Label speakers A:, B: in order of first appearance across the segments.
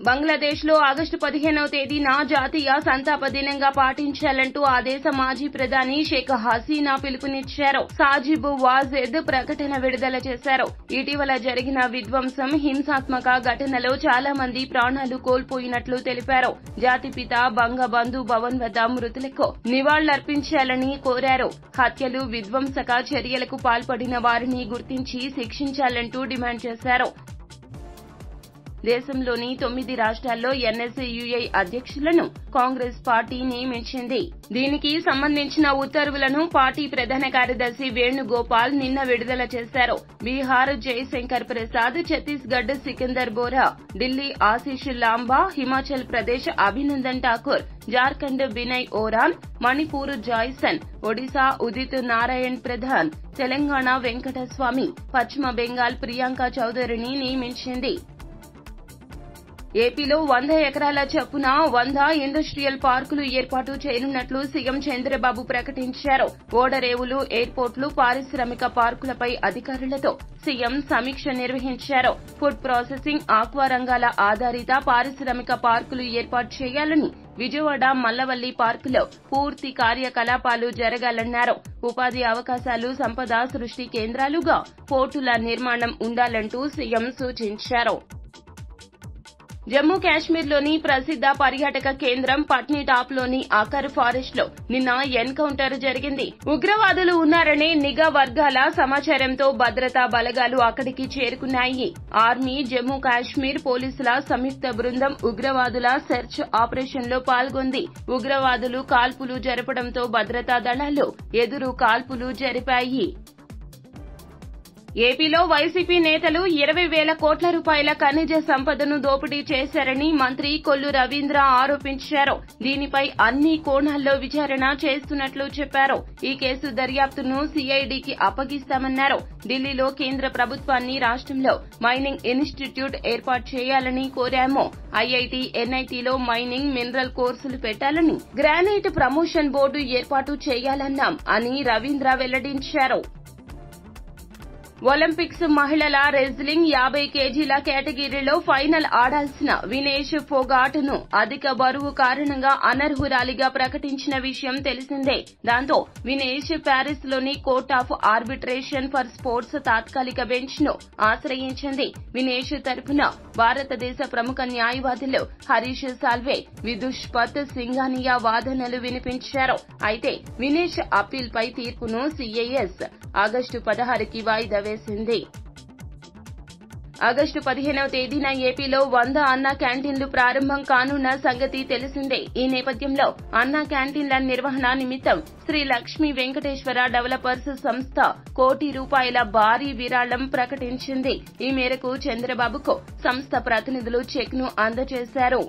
A: బంగ్లాదేశ్ లో ఆగస్టు 15వ తేదీన జాతీయ సంతాప దినంగా పాటించాలంటూ ఆ దేశ మాజీ ప్రధాని షేక్ హసీనా పిలుపునిచ్చారు. సాజిబ్ వాజెద్ ప్రకటన విడుదల చేశారు. ఇటీవల జరిగిన విధ్వంసం, హింసాత్మక ఘటనలో చాలా మంది ప్రాణాలు కోల్పోయినట్లు తెలిపారు. జాతిపిత బంగబంధు భవన్ వద్ద మృతులకు నివాళులర్పించాలని కోరారు. హత్యలు, విధ్వంసక చర్యలకు పాల్పడిన వారిని గుర్తించి శిక్షించాలంటూ డిమాండ్ చేశారు. దేశంలోని 9 రాష్ట్రాల్లో ఎన్ఎస్యుఐ అధ్యక్షులను కాంగ్రెస్ పార్టీ నియమించింది. దీనికి సంబంధించిన ఉత్తర్వులను పార్టీ ప్రధాన కార్యదర్శి వేణుగోపాల్ నిన్న విడుదల చేశారు. బీహార్ జయశంకర్ ప్రసాద్, ఛత్తీస్గఢ్ సికిందర్ బోరా, ఢిల్లీ ఆశీష్ లాంబా, హిమాచల్ ప్రదేశ్ అభినందన్ ఠాకూర్, జార్ఖండ్ వినయ్ ఓరాన్, మణిపూర్ జాయ్సన్, ఒడిశా ఉదిత్ నారాయణ్ ప్రధాన్, తెలంగాణ వెంకటస్వామి, పశ్చిమ బెంగాల్ ప్రియాంక చౌదరిని నియమించింది. ఏపీలో 100 ఎకరాల చొప్పున 100 ఇండస్ట్రియల్ పార్కులు ఏర్పాటు చేయనున్నట్లు సీఎం చంద్రబాబు ప్రకటించారు. ఓడరేవులు, ఎయిర్పోర్టులు, పారిశ్రామిక పార్కులపై అధికారులతో సీఎం సమీక్ష నిర్వహించారు. ఫుడ్ ప్రాసెసింగ్, ఆక్వా రంగాల ఆధారిత పారిశ్రామిక పార్కులు ఏర్పాటు చేయాలని, విజయవాడ మల్లవల్లి పార్కులో పూర్తి కార్యకలాపాలు జరగాలన్నారు. ఉపాధి అవకాశాలు, సంపద సృష్టి కేంద్రాలుగా పోర్టుల నిర్మాణం ఉండాలంటూ సీఎం సూచించారు. జమ్మూ కాశ్మీర్లోని ప్రసిద్ధ పర్యాటక కేంద్రం పట్నీటాప్లోని అకర్ ఫారెస్ట్ లో నిన్న ఎన్కౌంటర్ జరిగింది. ఉగ్రవాదులు ఉన్నారనే నిఘా వర్గాల సమాచారంతో భద్రతా బలగాలు అక్కడికి చేరుకున్నాయి. ఆర్మీ, జమ్మూ కాశ్మీర్ పోలీసుల సంయుక్త బృందం ఉగ్రవాదుల సెర్చ్ ఆపరేషన్ లో పాల్గొంది. ఉగ్రవాదులు కాల్పులు జరపడంతో భద్రతా దళాలు ఎదురు కాల్పులు జరిపాయి. ఏపీలో వైసీపీ నేతలు 20,000 కోట్ల రూపాయల ఖనిజ సంపదను దోపిడీ చేశారని మంత్రి కొల్లు రవీంద్ర ఆరోపించారు. దీనిపై అన్ని కోణాల్లో విచారణ చేస్తున్నట్లు చెప్పారు. ఈ కేసు దర్యాప్తును సీఐడీకి అప్పగిస్తామన్నారు. ఢిల్లీలో కేంద్ర ప్రభుత్వాన్ని రాష్ట్రంలో మైనింగ్ ఇన్స్టిట్యూట్ ఏర్పాటు చేయాలని కోరాము. ఐఐటీ, ఎన్ఐటీలో మైనింగ్, మినరల్ కోర్సులు పెట్టాలని, గ్రానైట్ ప్రమోషన్ బోర్డు ఏర్పాటు చేయాలన్నాం అని రవీంద్ర వెల్లడించారు. ఒలింపిక్స్ మహిళల రెజ్లింగ్ 50 కేజీల కేటగిరీలో ఫైనల్ ఆడాల్సిన వినేష్ ఫోగాట్ ను అధిక బరువు కారణంగా అనర్హురాలిగా ప్రకటించిన విషయం తెలిసిందే. దాంతో వినేష్ ప్యారిస్ లోని court of arbitration for sports తాత్కాలిక బెంచ్ ను ఆశ్రయించింది. వినేష్ తరపున భారతదేశ ప్రముఖ న్యాయవాదులు హరీష్ సాల్వే, విదుష్పత్ సింఘానియా వాదనలు వినిపించారు. అయితే వినేష్ అప్పీల్ పై తీర్పును సీఏఎస్ ఆగస్టు 16కి వాయిదా వేసింది. ఆగస్టు 15వ తేదీన ఏపీలో 100 అన్నా క్యాంటీన్లు ప్రారంభం కానున్న సంగతి తెలిసిందే. ఈ నేపథ్యంలో అన్నా క్యాంటీన్ల నిర్వహణ నిమిత్తం శ్రీ లక్ష్మీ వెంకటేశ్వర డెవలపర్స్ సంస్థ ₹1 కోటి భారీ విరాళం ప్రకటించింది. ఈ మేరకు చంద్రబాబుకు సంస్థ ప్రతినిధులు చెక్ ను అందజేశారు.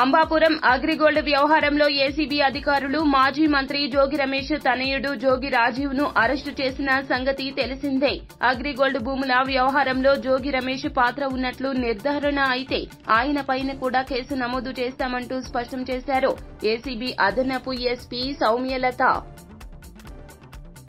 A: అంబాపురం అగ్రిగోల్డ్ వ్యవహారంలో ఏసీబీ అధికారులు మాజీ మంత్రి జోగి రమేష్ తనయుడు జోగి రాజీవ్ ను అరెస్టు చేసిన సంగతి తెలిసిందే. అగ్రిగోల్డ్ భూముల వ్యవహారంలో జోగి రమేష్ పాత్ర ఉన్నట్లు నిర్ధారణ అయితే ఆయన పైన కూడా కేసు నమోదు చేస్తామంటూ స్పష్టం చేశారు ఏసీబీ అదనపు ఎస్పీ సౌమ్యలత.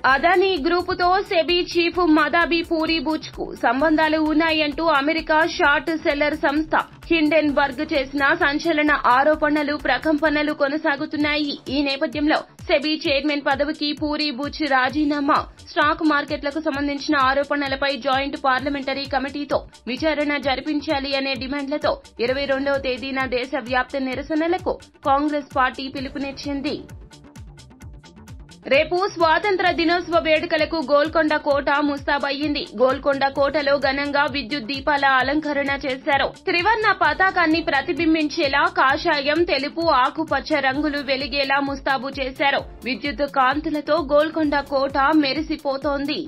A: అదానీ గ్రూపుతో సెబీ చీఫ్ మదాబీ పూరి బుచ్ కు సంబంధాలు ఉన్నాయంటూ అమెరికా షార్ట్ సెల్లర్ సంస్థ హిండెన్బర్గ్ చేసిన సంచలన ఆరోపణలు, ప్రకంపనలు కొనసాగుతున్నాయి. ఈ నేపథ్యంలో సెబీ చైర్మన్ పదవికి పూరి బుచ్ రాజీనామా, స్టాక్ మార్కెట్లకు సంబంధించిన ఆరోపణలపై జాయింట్ పార్లమెంటరీ కమిటీతో విచారణ జరిపించాలి అనే డిమాండ్లతో 22వ తేదీన దేశవ్యాప్త నిరసనలకు కాంగ్రెస్ పార్టీ పిలుపునిచ్చింది. రేపు స్వాతంత్ర దినోత్సవ వేడుకలకు గోల్కొండ కోట ముస్తాబయ్యింది. గోల్కొండ కోటలో ఘనంగా విద్యుత్ దీపాల అలంకరణ చేశారు. త్రివర్ణ పతాకాన్ని ప్రతిబింబించేలా కాషాయం, తెలుపు, ఆకుపచ్చ రంగులు వెలిగేలా ముస్తాబు చేశారు. విద్యుత్ కాంతులతో గోల్కొండ కోట మెరిసిపోతోంది.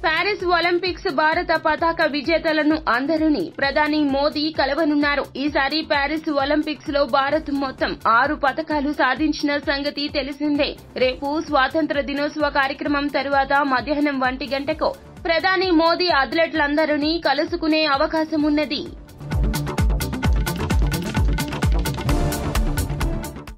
A: ప్యారిస్ ఒలింపిక్స్ భారత పతాక విజేతలను అందరినీ ప్రధాని మోదీ కలవనున్నారు. ఈసారి ప్యారిస్ ఒలింపిక్స్ లో భారత్ మొత్తం 6 పతకాలు సాధించిన సంగతి తెలిసిందే. రేపు స్వాతంత్ర దినోత్సవ కార్యక్రమం తరువాత మధ్యాహ్నం 1 గంటకు ప్రధాని మోదీ అథ్లెట్లందరినీ కలుసుకునే అవకాశమున్నది.